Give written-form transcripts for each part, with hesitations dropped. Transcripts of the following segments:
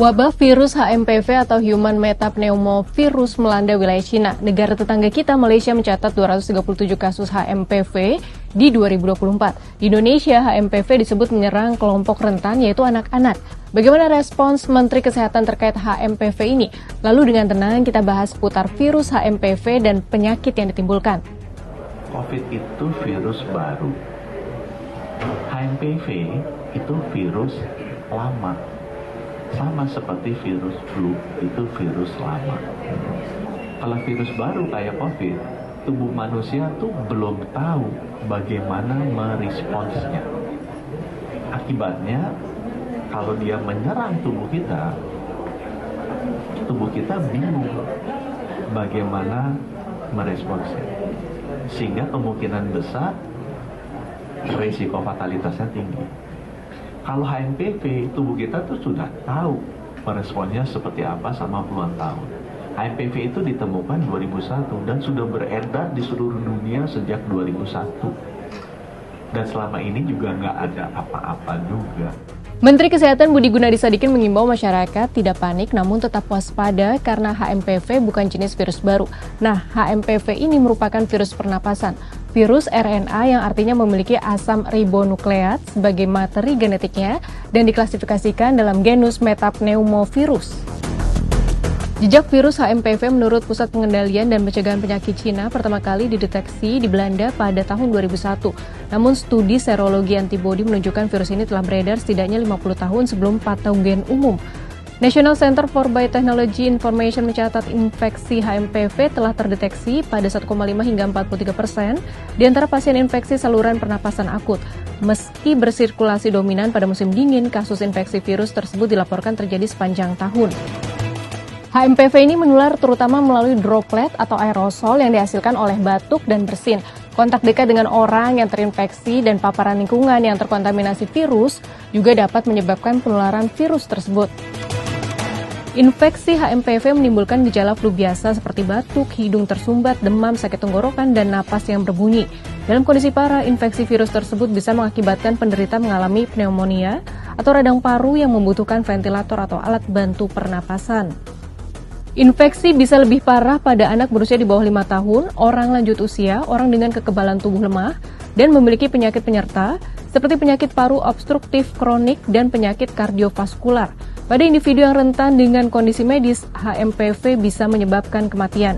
Wabah virus HMPV atau Human Metapneumovirus melanda wilayah Cina. Negara tetangga kita, Malaysia, mencatat 237 kasus HMPV di 2024. Di Indonesia, HMPV disebut menyerang kelompok rentan, yaitu anak-anak. Bagaimana respons Menteri Kesehatan terkait HMPV ini? Lalu dengan tenang kita bahas seputar virus HMPV dan penyakit yang ditimbulkan. COVID itu virus baru. HMPV itu virus lama. Sama seperti virus flu, itu virus lama. Kalau virus baru kayak COVID, tubuh manusia tuh belum tahu bagaimana meresponsnya. Akibatnya, kalau dia menyerang tubuh kita bingung bagaimana meresponsnya. Sehingga kemungkinan besar risiko fatalitasnya tinggi. Kalau HMPV, tubuh kita tuh sudah tahu meresponnya seperti apa sama puluhan tahun. HMPV itu ditemukan 2001 dan sudah beredar di seluruh dunia sejak 2001. Dan selama ini juga nggak ada apa-apa juga. Menteri Kesehatan Budi Gunadi Sadikin mengimbau masyarakat tidak panik namun tetap waspada karena HMPV bukan jenis virus baru. Nah, HMPV ini merupakan virus pernapasan. Virus RNA yang artinya memiliki asam ribonukleat sebagai materi genetiknya dan diklasifikasikan dalam genus Metapneumovirus. Jejak virus HMPV menurut Pusat Pengendalian dan Pencegahan Penyakit Cina pertama kali dideteksi di Belanda pada tahun 2001. Namun studi serologi antibodi menunjukkan virus ini telah beredar setidaknya 50 tahun sebelum patogen umum. National Center for Biotechnology Information mencatat infeksi HMPV telah terdeteksi pada 1,5 hingga 43% di antara pasien infeksi saluran pernapasan akut. Meski bersirkulasi dominan pada musim dingin, kasus infeksi virus tersebut dilaporkan terjadi sepanjang tahun. HMPV ini menular terutama melalui droplet atau aerosol yang dihasilkan oleh batuk dan bersin. Kontak dekat dengan orang yang terinfeksi dan paparan lingkungan yang terkontaminasi virus juga dapat menyebabkan penularan virus tersebut. Infeksi HMPV menimbulkan gejala flu biasa seperti batuk, hidung tersumbat, demam, sakit tenggorokan, dan napas yang berbunyi. Dalam kondisi parah, infeksi virus tersebut bisa mengakibatkan penderita mengalami pneumonia atau radang paru yang membutuhkan ventilator atau alat bantu pernapasan. Infeksi bisa lebih parah pada anak berusia di bawah 5 tahun, orang lanjut usia, orang dengan kekebalan tubuh lemah, dan memiliki penyakit penyerta seperti penyakit paru obstruktif kronik dan penyakit kardiovaskular. Pada individu yang rentan dengan kondisi medis, HMPV bisa menyebabkan kematian.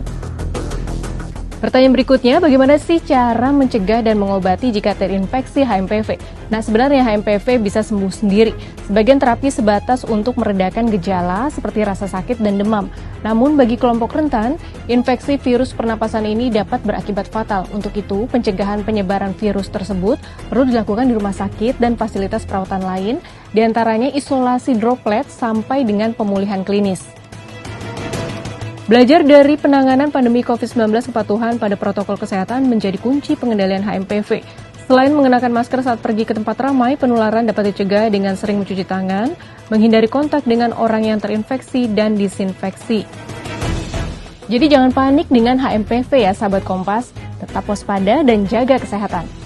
Pertanyaan berikutnya, bagaimana sih cara mencegah dan mengobati jika terinfeksi HMPV? Nah, sebenarnya HMPV bisa sembuh sendiri. Sebagian terapi sebatas untuk meredakan gejala seperti rasa sakit dan demam. Namun bagi kelompok rentan, infeksi virus pernapasan ini dapat berakibat fatal. Untuk itu, pencegahan penyebaran virus tersebut perlu dilakukan di rumah sakit dan fasilitas perawatan lain, diantaranya isolasi droplet sampai dengan pemulihan klinis. Belajar dari penanganan pandemi COVID-19, kepatuhan pada protokol kesehatan menjadi kunci pengendalian HMPV. Selain mengenakan masker saat pergi ke tempat ramai, penularan dapat dicegah dengan sering mencuci tangan, menghindari kontak dengan orang yang terinfeksi, dan disinfeksi. Jadi jangan panik dengan HMPV ya sahabat Kompas, tetap waspada dan jaga kesehatan.